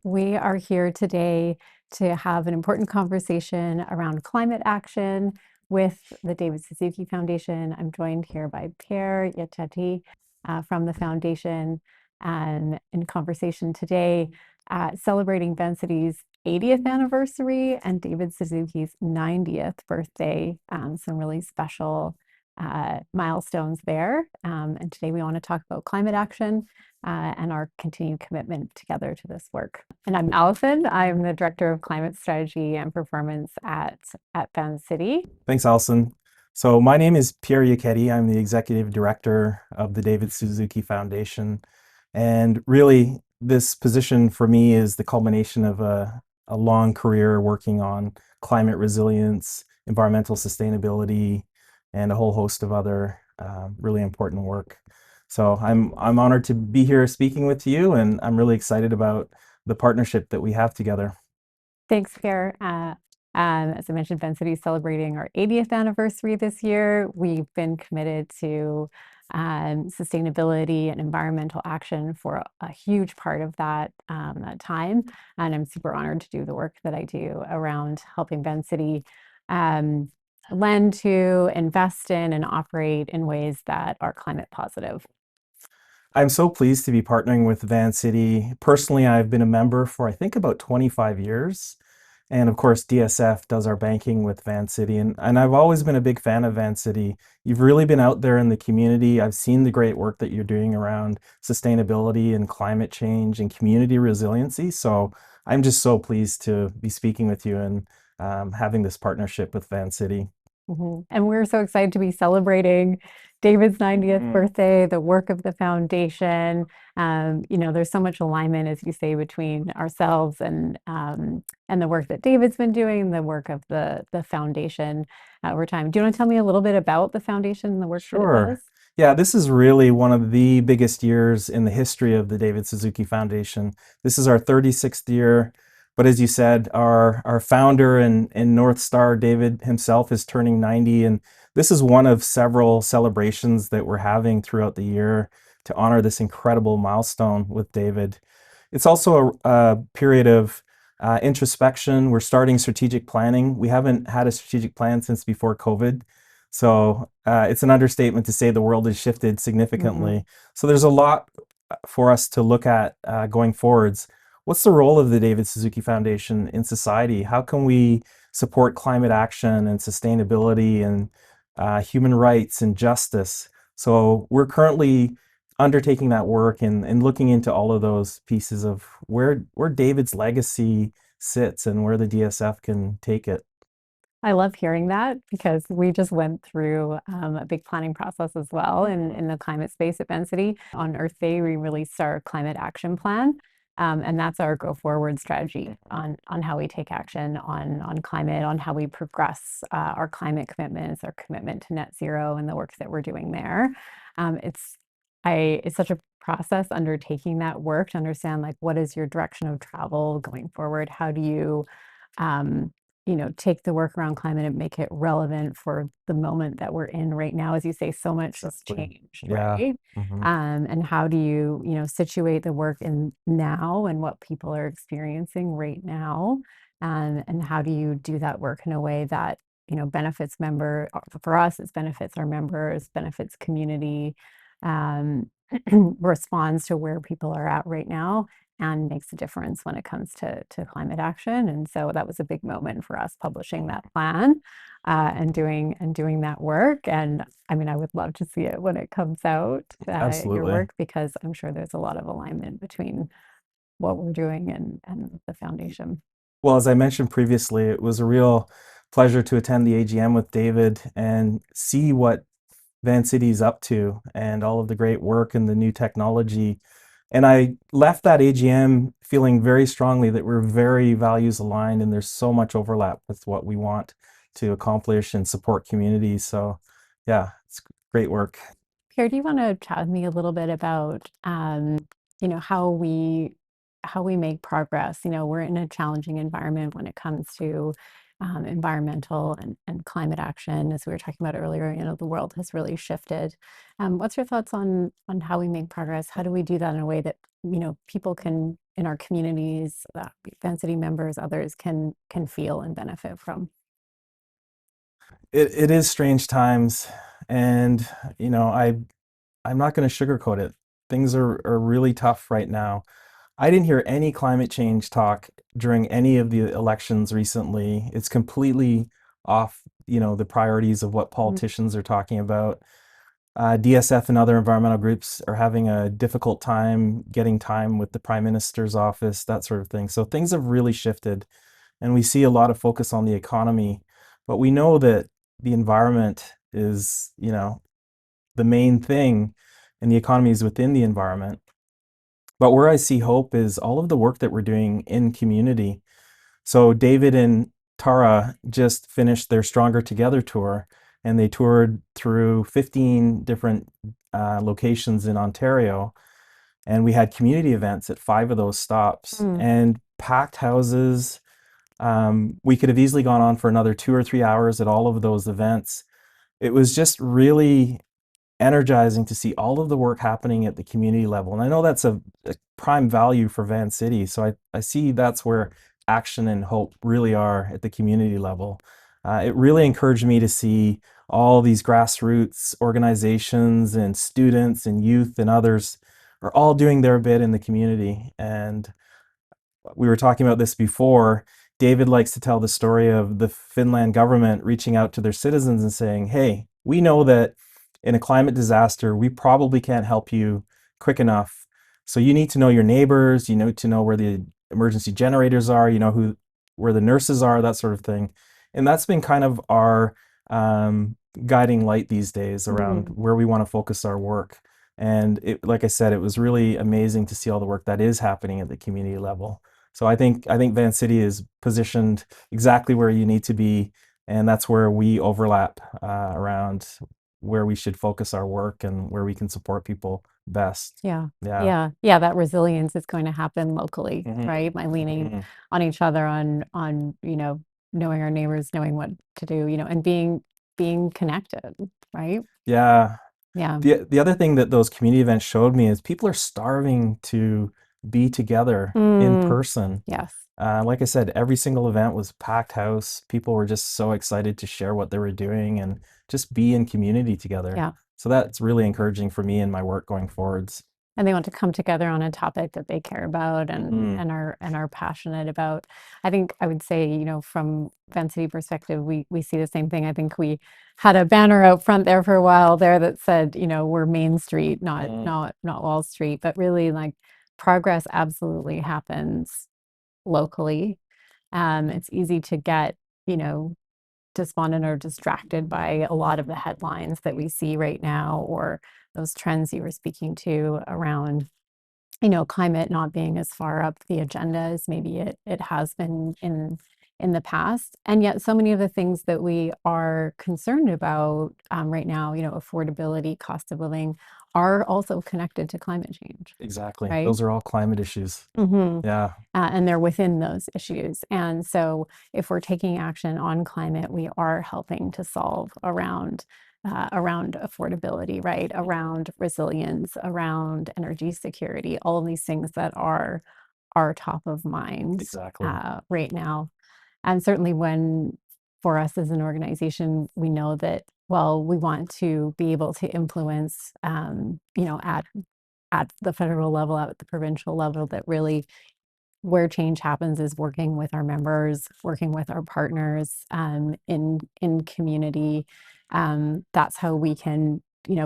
We are here today to have an important conversation around climate action with the David Suzuki Foundation. I'm joined here by Pierre from the foundation, and in conversation today, celebrating Vancity's 80th anniversary and David Suzuki's 90th birthday. Some really special milestones there. And today we want to talk about climate action and our continued commitment together to this work. And I'm Alison. I'm the Director of Climate Strategy and Performance at Vancity. Thanks, Alison. So my name is Pierre. I'm the Executive Director of the David Suzuki Foundation. And really, this position for me is the culmination of a long career working on climate resilience, environmental sustainability, and a whole host of other really important work. So I'm honored to be here speaking with you, and I'm really excited about the partnership that we have together. Thanks, Pierre. As I mentioned, Vancity is celebrating our 80th anniversary this year. We've been committed to sustainability and environmental action for a huge part of that time. And I'm super honored to do the work that I do around helping Vancity lend to, invest in, and operate in ways that are climate positive. I'm so pleased to be partnering with Vancity. Personally, I've been a member for I think about 25 years. And of course, DSF does our banking with Vancity. And I've always been a big fan of Vancity. You've really been out there in the community. I've seen the great work that you're doing around sustainability and climate change and community resiliency. So I'm just so pleased to be speaking with you and having this partnership with Vancity. And we're so excited to be celebrating David's 90th birthday, the work of the foundation. There's so much alignment, as you say, between ourselves and the work that David's been doing, the work of the foundation over time. Do you want to tell me a little bit about the foundation and the work that it does? Yeah, this is really one of the biggest years in the history of the David Suzuki Foundation. This is our 36th year. But as you said, our founder and North Star, David himself, is turning 90. And this is one of several celebrations that we're having throughout the year to honor this incredible milestone with David. It's also a period of introspection. We're starting strategic planning. We haven't had a strategic plan since before COVID. So it's an understatement to say the world has shifted significantly. So there's a lot for us to look at going forwards. What's the role of the David Suzuki Foundation in society? How can we support climate action and sustainability and human rights and justice? So we're currently undertaking that work and looking into all of those pieces of where David's legacy sits and where the DSF can take it. I love hearing that because we just went through a big planning process as well in the climate space at Vancity. On Earth Day, we released our climate action plan. And that's our go forward strategy on how we take action on climate, on how we progress our climate commitments, our commitment to net zero, and the work that we're doing there. It's such a process undertaking that work to understand what is your direction of travel going forward. How do you take the work around climate and make it relevant for the moment that we're in right now. As you say, so much has changed, right? And how do you, situate the work in now and what people are experiencing right now? And how do you do that work in a way that, benefits for us, it benefits our members, benefits community, responds to where people are at right now, and makes a difference when it comes to climate action. And so that was a big moment for us publishing that plan and doing that work. And I mean, I would love to see it when it comes out, your work, because I'm sure there's a lot of alignment between what we're doing and the foundation. Well, as I mentioned previously, it was a real pleasure to attend the AGM with David and see what Vancity's up to and all of the great work and the new technology. And I left that AGM feeling very strongly that we're very values aligned and there's so much overlap with what we want to accomplish and support communities. So yeah, it's great work. Pierre, do you want to chat with me a little bit about, how we make progress? We're in a challenging environment when it comes to environmental and climate action. As we were talking about earlier, the world has really shifted. What's your thoughts on how we make progress? How do we do that in a way that people can in our communities that Vancity members, others can feel and benefit from. It is strange times, and I'm not going to sugarcoat it. Things are really tough right now. I didn't hear any climate change talk during any of the elections recently. It's completely off, the priorities of what politicians are talking about. DSF and other environmental groups are having a difficult time getting time with the Prime Minister's office, that sort of thing. So things have really shifted, and we see a lot of focus on the economy, but we know that the environment is, the main thing, and the economy is within the environment. But where I see hope is all of the work that we're doing in community. So David and Tara just finished their Stronger Together tour, and they toured through 15 different locations in Ontario. And we had community events at 5 of those stops and packed houses. We could have easily gone on for another 2 or 3 hours at all of those events. It was just really energizing to see all of the work happening at the community level. And I know that's a prime value for Vancity. So I see that's where action and hope really are at the community level. It really encouraged me to see all these grassroots organizations and students and youth and others are all doing their bit in the community. And we were talking about this before. David likes to tell the story of the Finland government reaching out to their citizens and saying, hey, we know that in a climate disaster, we probably can't help you quick enough. So you need to know your neighbors, you need to know where the emergency generators are, where the nurses are, that sort of thing. And that's been kind of our guiding light these days around where we want to focus our work. And like I said, it was really amazing to see all the work that is happening at the community level. So I think Vancity is positioned exactly where you need to be, and that's where we overlap around where we should focus our work and where we can support people best. Yeah. Yeah. That resilience is going to happen locally, right? By leaning on each other, on knowing our neighbors, knowing what to do, and being connected, right? Yeah. Yeah. The other thing that those community events showed me is people are starving to be together in person. Yes. Like I said, every single event was packed house. People were just so excited to share what they were doing and just be in community together. Yeah. So that's really encouraging for me in my work going forwards. And they want to come together on a topic that they care about and are passionate about. I think I would say, from Vancity perspective, we see the same thing. I think we had a banner out front there for a while there that said, we're Main Street, not Wall Street, but really like progress absolutely happens locally. It's easy to get, despondent or distracted by a lot of the headlines that we see right now, or those trends you were speaking to around, climate not being as far up the agenda as maybe it has been in the past. And yet so many of the things that we are concerned about right now, affordability, cost of living, are also connected to climate change. Exactly. Right? Those are all climate issues. Yeah. And they're within those issues. And so if we're taking action on climate, we are helping to solve around affordability, right? Around resilience, around energy security, all of these things that are top of mind Exactly. right now. And certainly for us as an organization, we know that, well, we want to be able to influence, at the federal level, at the provincial level, that really where change happens is working with our members, working with our partners in community. That's how we can,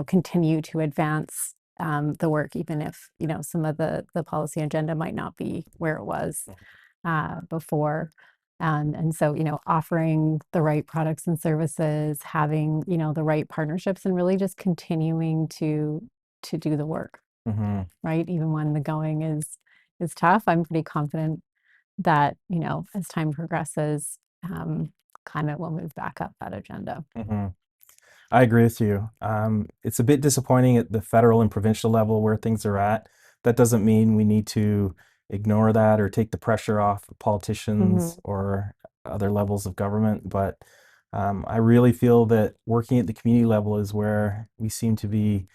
continue to advance the work, even if, some of the policy agenda might not be where it was before. And so, offering the right products and services, having, the right partnerships, and really just continuing to do the work, right? Even when the going is tough, I'm pretty confident that, as time progresses, climate will move back up that agenda. I agree with you. It's a bit disappointing at the federal and provincial level where things are at. That doesn't mean we need to ignore that or take the pressure off politicians or other levels of government. But I really feel that working at the community level is where we seem to be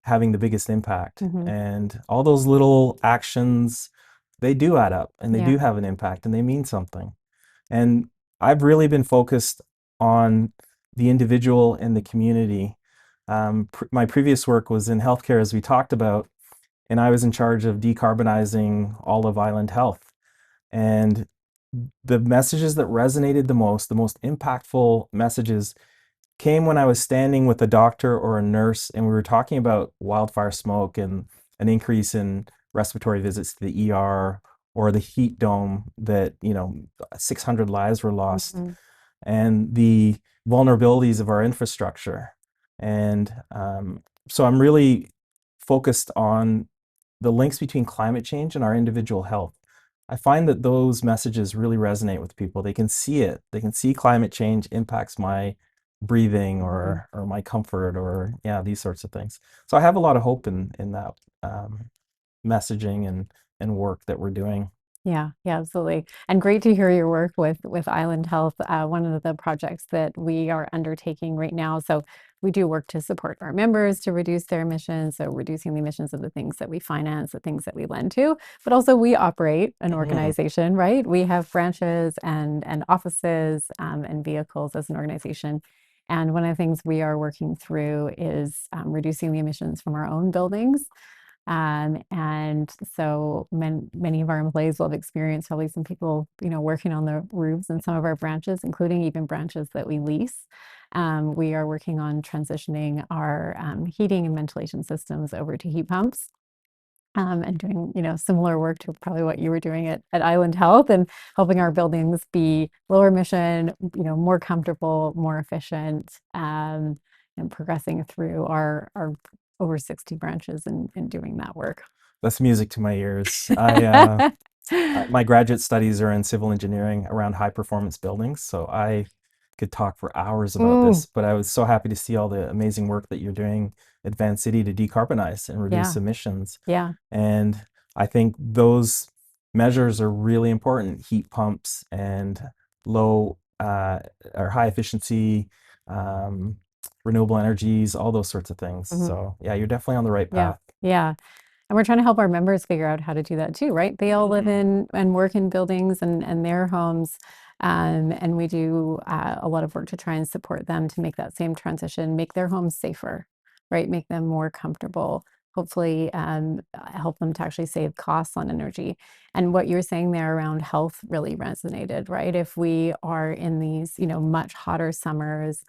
having the biggest impact. And all those little actions, they do add up and they do have an impact and they mean something. And I've really been focused on the individual and the community. My previous work was in healthcare, as we talked about, and I was in charge of decarbonizing all of island health. And the messages that resonated the most impactful messages came when I was standing with a doctor or a nurse and we were talking about wildfire smoke and an increase in respiratory visits to the ER, or the heat dome that, 600 lives were lost, and the vulnerabilities of our infrastructure. And so I'm really focused on the links between climate change and our individual health. I find that those messages really resonate with people. They can see it. They can see climate change impacts my breathing or my comfort, or these sorts of things. So I have a lot of hope in that messaging and work that we're doing. Yeah, absolutely. And great to hear your work with Island Health. One of the projects that we are undertaking right now. So we do work to support our members to reduce their emissions. So reducing the emissions of the things that we finance, the things that we lend to, but also we operate an organization, right? We have branches and offices and vehicles as an organization. And one of the things we are working through is reducing the emissions from our own buildings. And so many of our employees will have experienced probably some people, working on the roofs in some of our branches, including even branches that we lease. We are working on transitioning our heating and ventilation systems over to heat pumps. And doing, similar work to probably what you were doing at Island Health, and helping our buildings be lower emission, more comfortable, more efficient, and progressing through our over 60 branches and doing that work. That's music to my ears. My graduate studies are in civil engineering around high performance buildings, so I could talk for hours about this, but I was so happy to see all the amazing work that you're doing at Vancity to decarbonize and reduce emissions. And I think those measures are really important: heat pumps and low or high efficiency renewable energies, all those sorts of things. So you're definitely on the right path. And we're trying to help our members figure out how to do that too, right? They all live in and work in buildings and their homes. And we do a lot of work to try and support them to make that same transition, make their homes safer, right? Make them more comfortable, hopefully help them to actually save costs on energy. And what you're saying there around health really resonated, right? If we are in these, much hotter summers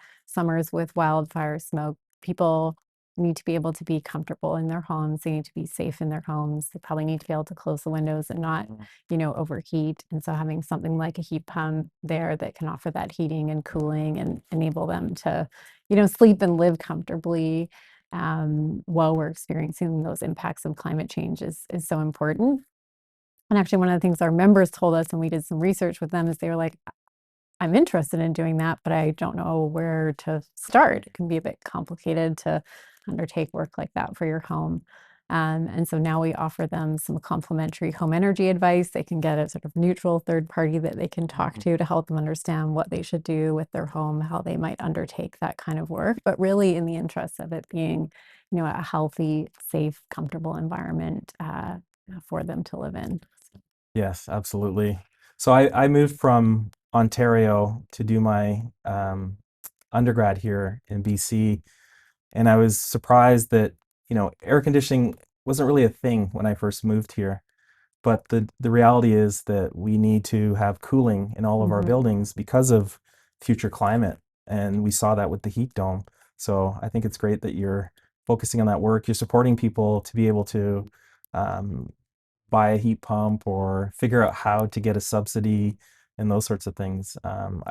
with wildfire smoke, people need to be able to be comfortable in their homes. They need to be safe in their homes. They probably need to be able to close the windows and not, overheat. And so having something like a heat pump there that can offer that heating and cooling and enable them to, sleep and live comfortably while we're experiencing those impacts of climate change is so important. And actually, one of the things our members told us when we did some research with them is they were like, I'm interested in doing that, but I don't know where to start. It can be a bit complicated to undertake work like that for your home. And so now we offer them some complimentary home energy advice. They can get a sort of neutral third party that they can talk to help them understand what they should do with their home, how they might undertake that kind of work, but really in the interest of it being, a healthy, safe, comfortable environment for them to live in. Yes, absolutely. So I moved from Ontario to do my undergrad here in BC, and I was surprised that air conditioning wasn't really a thing when I first moved here. But the reality is that we need to have cooling in all of our buildings because of future climate, and we saw that with the heat dome. So I think it's great that you're focusing on that work. You're supporting people to be able to buy a heat pump or figure out how to get a subsidy and those sorts of things.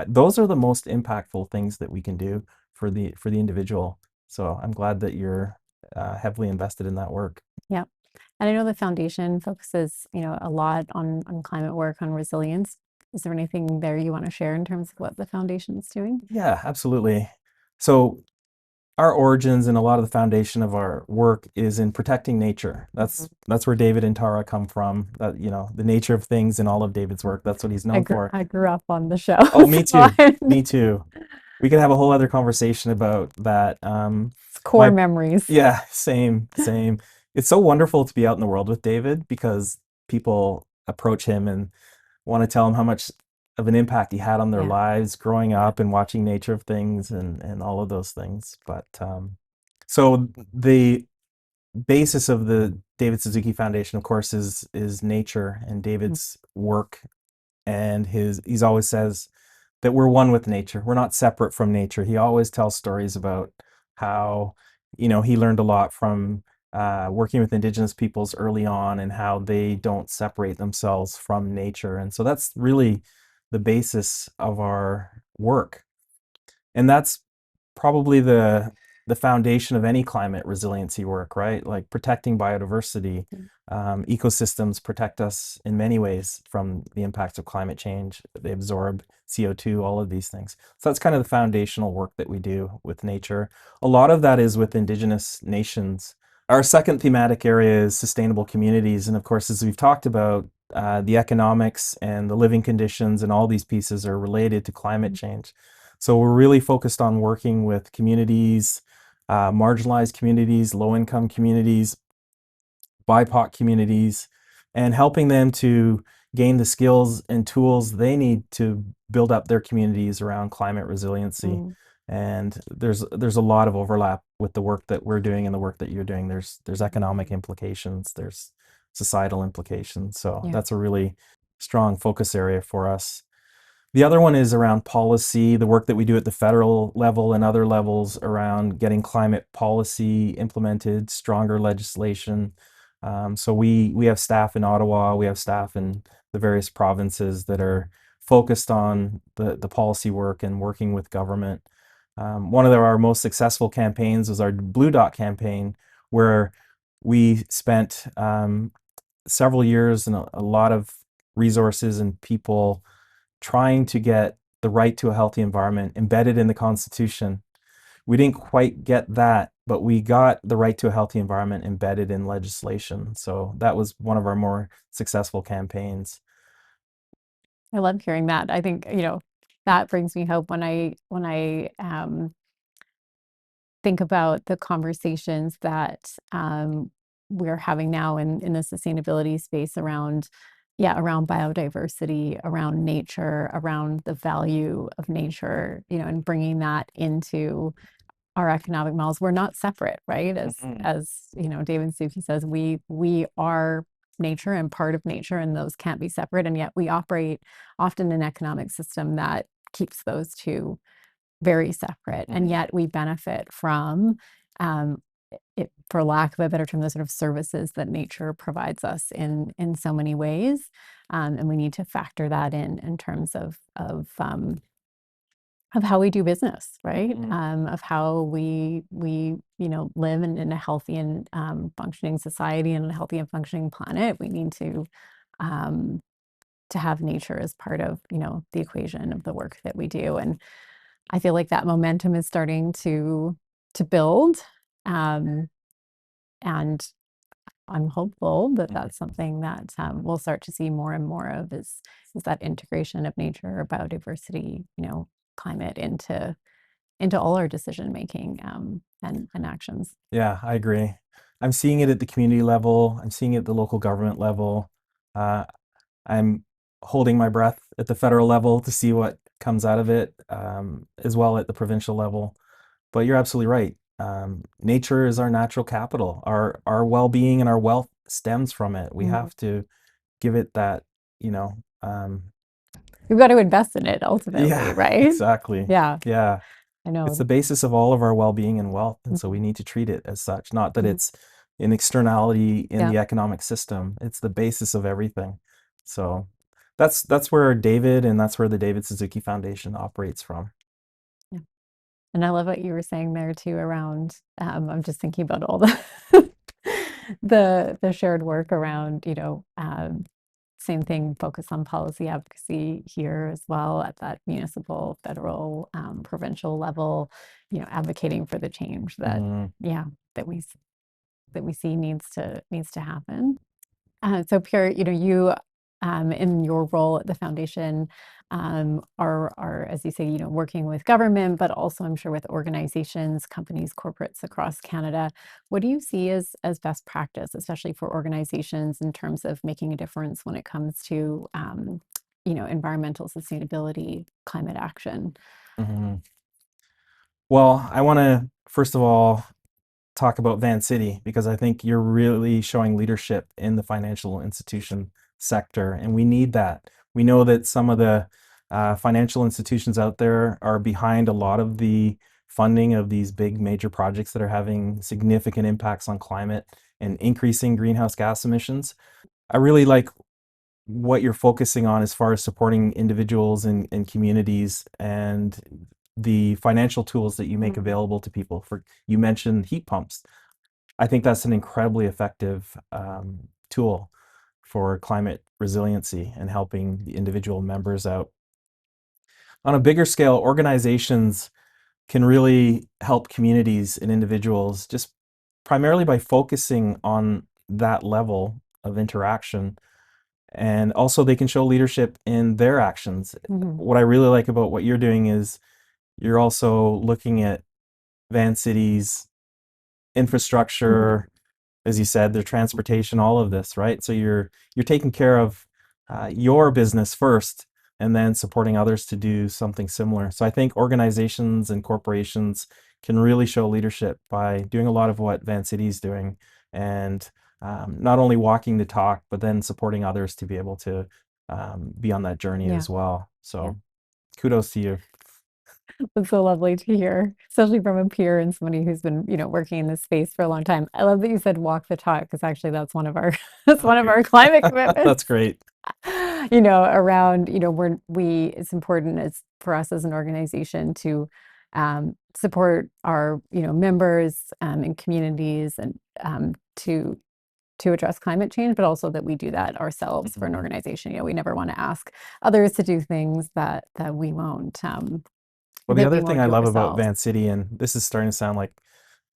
Those are the most impactful things that we can do for the individual. So I'm glad that you're heavily invested in that work. Yeah. And I know the foundation focuses, a lot on climate work, on resilience. Is there anything there you want to share in terms of what the foundation is doing? Yeah, absolutely. So our origins and a lot of the foundation of our work is in protecting nature. That's where David and Tara come from. That the nature of things in all of David's work. That's what he's known for. I grew up on the show. Oh, me too. Me too. We could have a whole other conversation about that. Core memories. Yeah, same. It's so wonderful to be out in the world with David because people approach him and want to tell him how much of an impact he had on their Yeah. lives growing up and watching nature of things and all of those things. But so the basis of the David Suzuki Foundation, of course, is nature and Mm. David's work. And he's always says that we're one with nature. We're not separate from nature. He always tells stories about how, he learned a lot from working with Indigenous peoples early on and how they don't separate themselves from nature. And so that's really the basis of our work. And that's probably the foundation of any climate resiliency work, right? Like protecting biodiversity. Ecosystems protect us in many ways from the impacts of climate change. They absorb CO2, all of these things. So that's kind of the foundational work that we do with nature. A lot of that is with Indigenous nations. Our second thematic area is sustainable communities. And of course, as we've talked about, the economics and the living conditions and all these pieces are related to climate change. So we're really focused on working with communities, marginalized communities, low-income communities, BIPOC communities, and helping them to gain the skills and tools they need to build up their communities around climate resiliency. Mm. And there's a lot of overlap with the work that we're doing and the work that you're doing. There's economic implications, there's societal implications. So Yeah. that's a really strong focus area for us. The other one is around policy, the work that we do at the federal level and other levels around getting climate policy implemented, stronger legislation. So we have staff in Ottawa, we have staff in the various provinces that are focused on the policy work and working with government. One of our most successful campaigns was our Blue Dot campaign, where we spent several years and a lot of resources and people trying to get the right to a healthy environment embedded in the Constitution. We didn't quite get that, but we got the right to a healthy environment embedded in legislation. So that was one of our more successful campaigns. I love hearing that. I think, that brings me hope when I think about the conversations that we're having now in the sustainability space around, yeah, around biodiversity, around nature, around the value of nature, and bringing that into our economic models. We're not separate, right? Mhm. As David Suzuki says, we are nature and part of nature, and those can't be separate. And yet we operate often in an economic system that keeps those two very separate, and yet we benefit from, um, it, for lack of a better term, the sort of services that nature provides us in so many ways, and we need to factor that in terms of how we do business, right? Mhm. Of how we live in a healthy and functioning society and a healthy and functioning planet. We need um, to have nature as part of the equation of the work that we do, and I feel like that momentum is starting to build, um, and I'm hopeful that Mhm. that's something that we'll start to see more and more of is that integration of nature, biodiversity, climate into all our decision making and actions. Yeah, I agree. I'm seeing it at the community level. I'm seeing it at the local government level. Uh, I'm holding my breath at the federal level to see what comes out of it, as well at the provincial level. But you're absolutely right. Nature is our natural capital. Our well-being and our wealth stems from it. We Mm. have to give it that, you know. We've got to invest in it ultimately, Yeah, right? exactly. Yeah, Yeah, I it's know. the basis of all of our well-being and wealth, and so we Mhm. need to treat it as such. Not that Mhm. it's an externality in Yeah. the economic system. It's the basis of everything. So that's where David and that's where the David Suzuki Foundation operates from. Yeah. And I love what you were saying there too around, I'm just thinking about all the the shared work around, same thing, focus on policy advocacy here as well at that municipal, federal, provincial level, advocating for the change that, Mm. yeah, that that we see needs to happen. So Pierre, in your role at the foundation are, as you say, working with government, but also I'm sure with organizations, companies, corporates across Canada. What do you see as best practice, especially for organizations in terms of making a difference when it comes to environmental sustainability, climate action? Mhm. Well, I want to first of all talk about Vancity because I think you're really showing leadership in the financial institution sector, and we need that. We know that some of the financial institutions out there are behind a lot of the funding of these big major projects that are having significant impacts on climate and increasing greenhouse gas emissions. I really like what you're focusing on as far as supporting individuals and communities and the financial tools that you make available to people. For you mentioned heat pumps. I think that's an incredibly effective tool for climate resiliency and helping the individual members out. On a bigger scale, organizations can really help communities and individuals just primarily by focusing on that level of interaction. And also they can show leadership in their actions. What I really like about what you're doing is you're also looking at Vancity's infrastructure, as you said, their transportation, all of this, right? So you're taking care of your business first and then supporting others to do something similar. So I think organizations and corporations can really show leadership by doing a lot of what Vancity is doing and not only walking the talk, but then supporting others to be able to be on that journey Yeah. as well. So Yeah. kudos to you. That's so lovely to hear, especially from a peer and somebody who's been, working in this space for a long time. I love that you said walk the talk because actually that's one of our that's one of Okay. our climate That's commitments. great. Around, it's important as for us as an organization to support our, members and communities and to address climate change, but also that we do that ourselves for an organization. We never want to ask others to do things that we won't. Well, the That we other thing won't I do love about ourselves. Vancity, and this is starting to sound like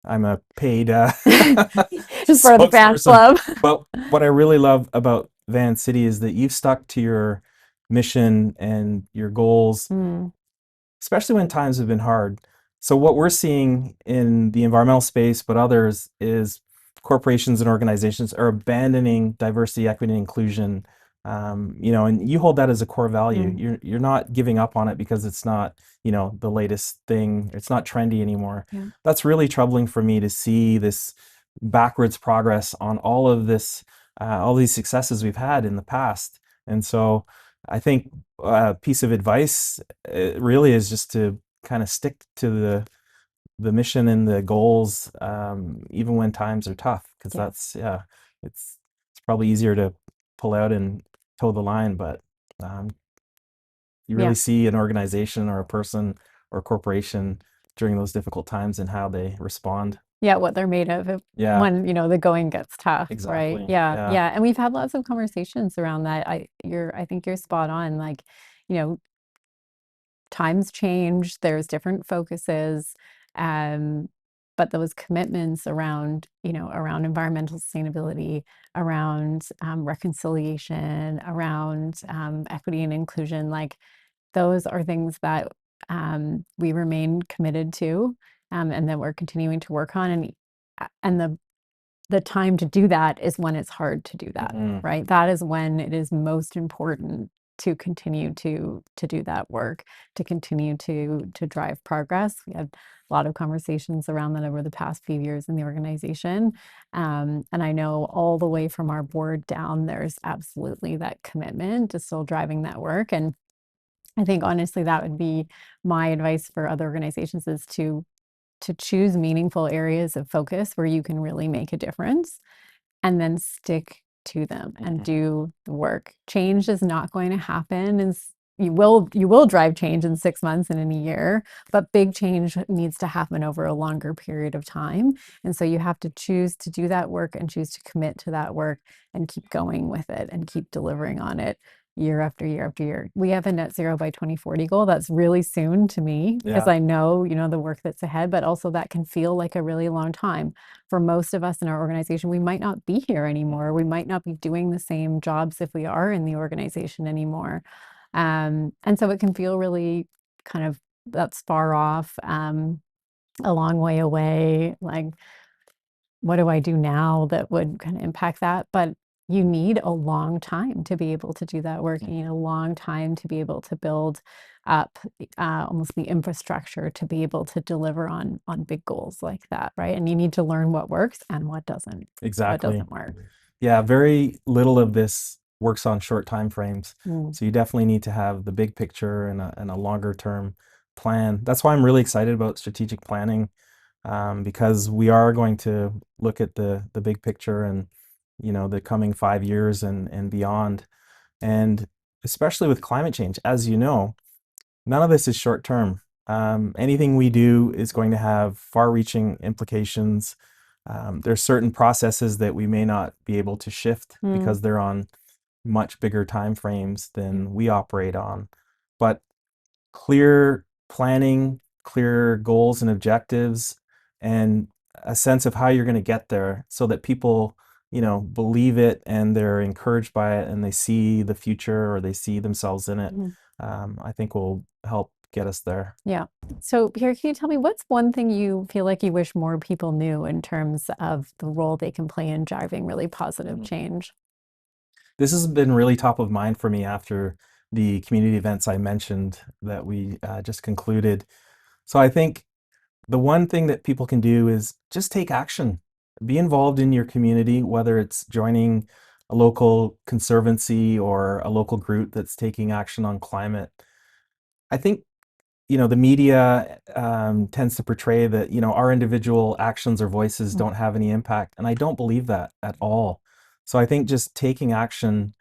I'm a paid Just part of the fan spokesperson, club. but what I really love about Vancity is that you've stuck to your mission and your goals, Mm, especially when times have been hard. So what we're seeing in the environmental space, but others, is corporations and organizations are abandoning diversity, equity, and inclusion. And you hold that as a core value. mm, You're not giving up on it because it's not, the latest thing. It's not trendy anymore. yeah, That's really troubling for me to see this backwards progress on all of this, all these successes we've had in the past. And so I think a piece of advice really is just to kind of stick to the mission and the goals, even when times are tough, because yeah, it's probably easier to pull out and toe the line, but um, you yeah, really see an organization or a person or a corporation during those difficult times and how they respond. yeah. What they're made of Yeah, when the going gets tough, right? exactly. Yeah, Yeah. yeah. And we've had lots of conversations around that. I think you're spot on. Like, you know, times change. There's different focuses. Um, but those commitments around, around environmental sustainability, around reconciliation, around equity and inclusion, like those are things that we remain committed to, and that we're continuing to work on. And the time to do that is when it's hard to do that, Mhm. right? That is when it is most important to continue to do that work, to continue to drive progress. We had a lot of conversations around that over the past few years in the organization. And I know all the way from our board down, there's absolutely that commitment to still driving that work. And I think honestly, that would be my advice for other organizations is to choose meaningful areas of focus where you can really make a difference and then stick to them and Mhm. do the work. Change is not going to happen and you will drive change in 6 months and in a year, but big change needs to happen over a longer period of time. And so you have to choose to do that work and choose to commit to that work and keep going with it and keep delivering on it year after year after year. We have a net zero by 2040 goal. That's really soon to me because Yeah. I know, the work that's ahead, but also that can feel like a really long time. For most of us in our organization, we might not be here anymore. We might not be doing the same jobs if we are in the organization anymore. And so it can feel really kind of that's far off, a long way away. Like, what do I do now that would kind of impact that? But you need a long time to be able to do that work. You need a long time to be able to build up almost the infrastructure to be able to deliver on big goals like that, right? And you need to learn what works and what doesn't. What Exactly. doesn't work. Yeah, very little of this works on short time frames. Mm. So you definitely need to have the big picture and a longer term plan. That's why I'm really excited about strategic planning, because we are going to look at the big picture and the coming 5 years and beyond. And especially with climate change, as you know, none of this is short term. Anything we do is going to have far-reaching implications. There's certain processes that we may not be able to shift because they're on much bigger time frames than we operate on. But clear planning, clear goals and objectives, and a sense of how you're going to get there so that people, believe it and they're encouraged by it and they see the future or they see themselves in it, I think will help get us there. Yeah. So, Pierre, can you tell me what's one thing you feel like you wish more people knew in terms of the role they can play in driving really positive change? This has been really top of mind for me after the community events I mentioned that we just concluded. So I think the one thing that people can do is just take action. Be involved in your community, whether it's joining a local conservancy or a local group that's taking action on climate. I think the media tends to portray that our individual actions or voices don't have any impact, and I don't believe that at all. So I think just taking action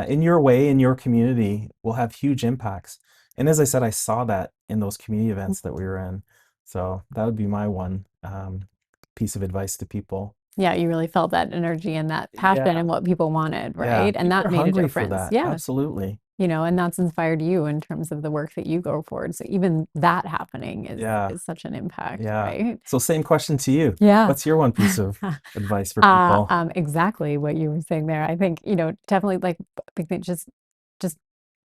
in your way in your community will have huge impacts. And as I said, I saw that in those community events that we were in. So that would be my one piece of advice to people. Yeah, you really felt that energy and that passion Yeah, and what people wanted, yeah, right? And people that are made a hungry for difference. that. Yeah. Absolutely. And that's inspired you in terms of the work that you go forward. So even that happening is Yeah, is such an impact, yeah. right? So same question to you. Yeah. What's your one piece of advice for people? Exactly what you were saying there. I think, definitely like big thing, just,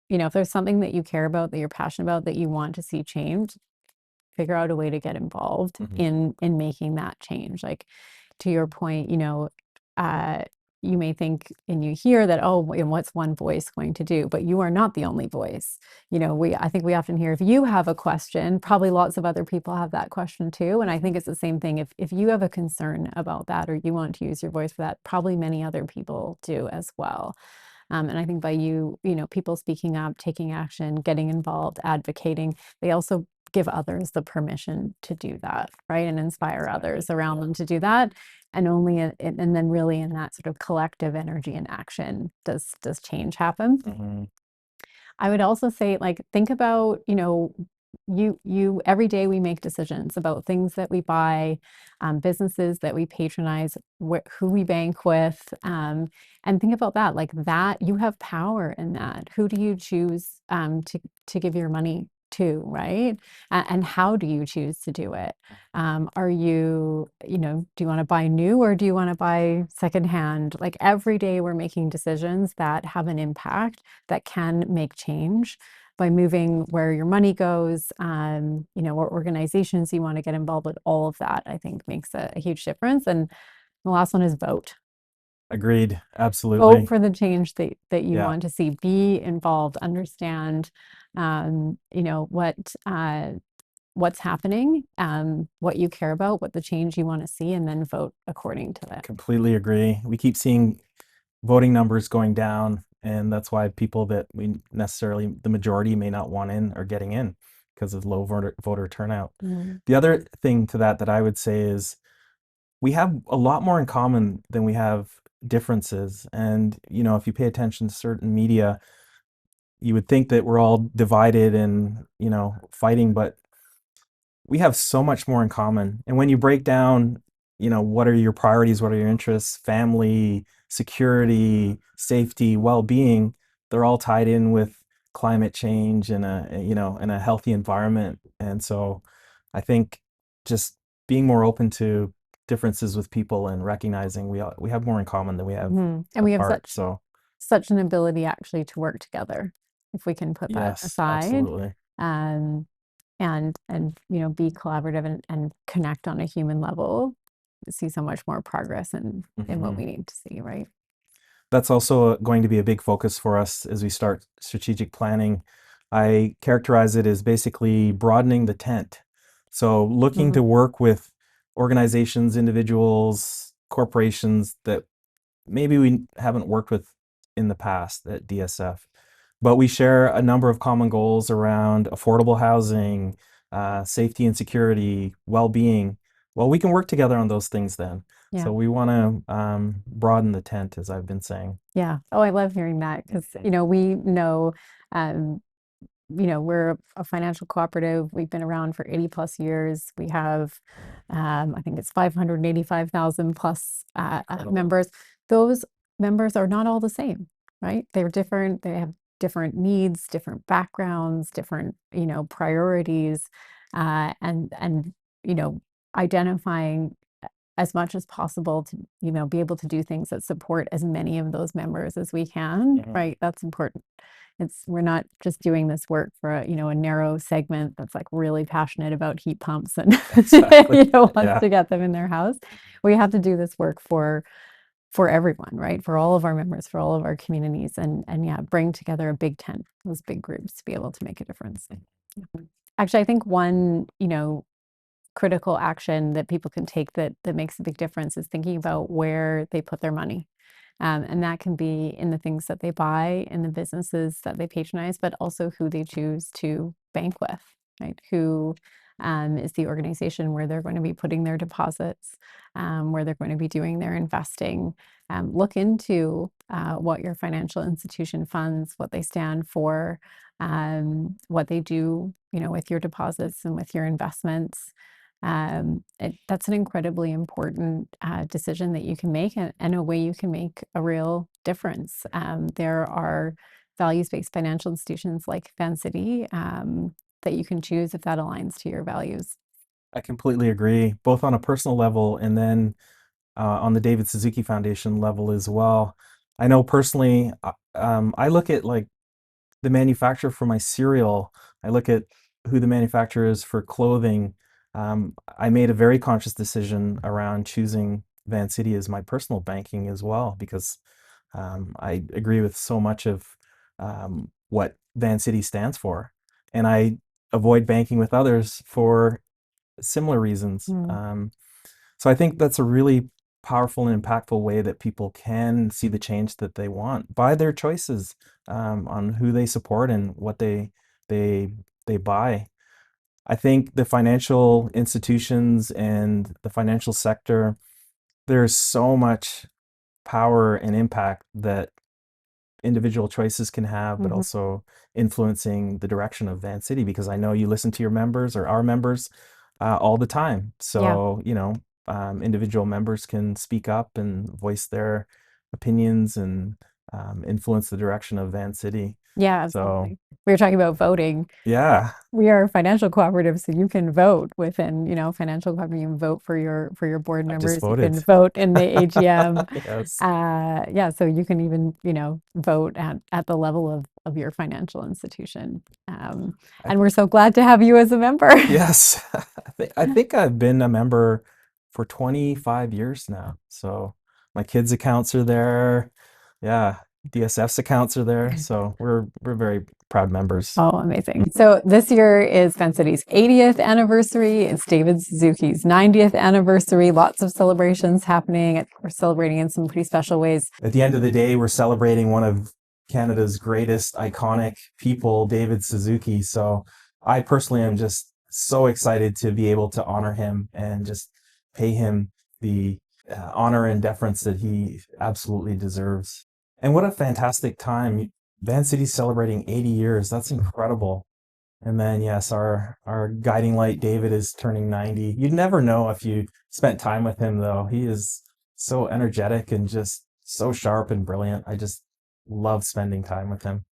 if there's something that you care about, that you're passionate about, that you want to see change, figure out a way to get involved in making that change. Like, to your point, uh, you may think and you hear that, oh, and what's one voice going to do? But you are not the only voice. I think we often hear if you have a question, probably lots of other people have that question too. And I think it's the same thing. If you have a concern about that or you want to use your voice for that, probably many other people do as well. And I think by people speaking up, taking action, getting involved, advocating, they also give others the permission to do that, right? And inspire others around them to do that. And and then really in that sort of collective energy and action does change happen. I would also say, like, think about, you every day we make decisions about things that we buy, businesses that we patronize, who we bank with, and think about that. Like that, you have power in that. Who do you choose to give your money to, right? And how do you choose to do it? Are you, do you want to buy new or do you want to buy secondhand? Like every day we're making decisions that have an impact that can make change by moving where your money goes, what organizations you want to get involved with, all of that, I think makes a huge difference. And the last one is vote. Agreed. Vote Absolutely. for the change that you Yeah. want to see. Be involved, understand, what's happening, what you care about, what the change you want to see, and then vote according to that. Completely agree. We keep seeing voting numbers going down, and that's why people that we necessarily, the majority may not want in are getting in because of low voter turnout. The other thing to that I would say is we have a lot more in common than we have differences. And, if you pay attention to certain media, you would think that we're all divided and, fighting, but we have so much more in common. And when you break down, what are your priorities, what are your interests, family, security, safety, well-being, they're all tied in with climate change and in a healthy environment. And so I think just being more open to differences with people and recognizing we have more in common than we have And we have apart. So such an ability actually to work together if we can put that yes, aside. absolutely. Um, and be collaborative and connect on a human level, see so much more progress in what we need to see, right? That's also going to be a big focus for us as we start strategic planning. I characterize it as basically broadening the tent. So looking to work with organizations, individuals, corporations that maybe we haven't worked with in the past at DSF. But we share a number of common goals around affordable housing, safety and security, well-being. Well, we can work together on those things then. Yeah. So we want to broaden the tent, as I've been saying. Yeah. Oh, I love hearing that because, we know, we're a financial cooperative. We've been around for 80 plus years. We have, I think it's 585,000 plus members. Those members are not all the same, right? They're different. They have different needs, different backgrounds, different, priorities, and identifying as much as possible to, be able to do things that support as many of those members as we can, right? That's important. We're not just doing this work for a narrow segment that's like really passionate about heat pumps and Exactly. wants to get them in their house. We have to do this work for everyone, right? For all of our members, for all of our communities, and yeah, bring together a big tent, those big groups to be able to make a difference. Actually, I think one, critical action that people can take that makes a big difference is thinking about where they put their money. And that can be in the things that they buy, in the businesses that they patronize, but also who they choose to bank with, right? Who is the organization where they're going to be putting their deposits, where they're going to be doing their investing. Look into what your financial institution funds, what they stand for, what they do, with your deposits and with your investments. That's an incredibly important decision that you can make and a way you can make a real difference. There are values-based financial institutions like Vancity that you can choose if that aligns to your values. I completely agree, both on a personal level and then on the David Suzuki Foundation level as well. I know personally, I look at like the manufacturer for my cereal. I look at who the manufacturer is for clothing. I made a very conscious decision around choosing Vancity as my personal banking as well, because I agree with so much of what Vancity stands for. And I avoid banking with others for similar reasons. So I think that's a really powerful and impactful way that people can see the change that they want by their choices on who they support and what they buy. I think the financial institutions and the financial sector, there's so much power and impact that individual choices can have, but also influencing the direction of Vancity, because I know you listen to your members or our members all the time. So, individual members can speak up and voice their opinions and influence the direction of Vancity. Yeah, absolutely. We were talking about voting. Yeah. We are a financial cooperative, so you can vote within, financial cooperative. You can vote for your board I just members. You can voted. vote in the AGM. Yes. Yeah, so you can even, vote at the level of your financial institution. And we're so glad to have you as a member. Yes. I think I've been a member for 25 years now. So my kids' accounts are there. Yeah. DSF's accounts are there. So we're very proud members. Oh, amazing. So this year is Vancity's 80th anniversary. It's David Suzuki's 90th anniversary. Lots of celebrations happening. We're celebrating in some pretty special ways. At the end of the day, we're celebrating one of Canada's greatest iconic people, David Suzuki. So I personally am just so excited to be able to honor him and just pay him the honor and deference that he absolutely deserves. And what a fantastic time. Vancity's celebrating 80 years. That's incredible. And then, yes, our guiding light, David, is turning 90. You'd never know if you spent time with him, though. He is so energetic and just so sharp and brilliant. love spending time with him.